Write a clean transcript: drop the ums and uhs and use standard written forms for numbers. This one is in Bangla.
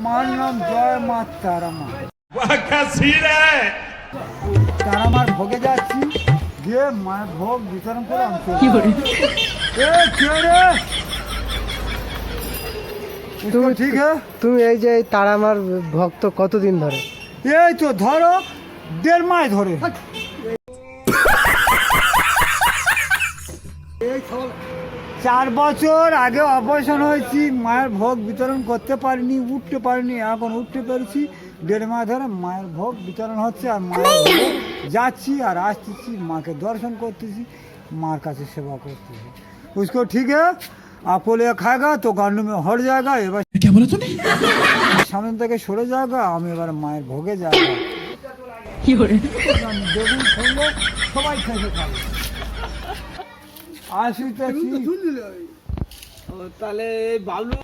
মার নাম জয় মা তারামা। তারামার ভোগে যাচ্ছি, গিয়ে মায়ের ভোগ বিতরণ করে আমি চলে তুমি ঠিক হ্যাঁ। তুমি এই যে এই তারামার ভক্ত কতদিন ধরে? এই তো ধরো 1.5 মাস ধরে। এই 4 বছর আগে অপারেশন হয়েছি, মায়ের ভোগ বিতরণ করতে পারিনি, উঠতে পারিনি, এখন উঠতে পেরেছি। 1.5 মাস ধরে মায়ের ভোগ বিতরণ হচ্ছে, আর মায়ের ভোগে যাচ্ছি আর আসতেছি, মাকে দর্শন করতেছি, मार का से सेवा करती है उसको। ठीक है, आपको ले खाएगा तो गांडू में हट जाएगा। এবার क्या बोला तूने? সামনে থেকে সরে যাওয়া, আমি এবার মায়ের ভোগে যাবো। কি করে বেগুন ফুললো সবাই খেয়ে খাবে। আসি তো তাহলে বাবলু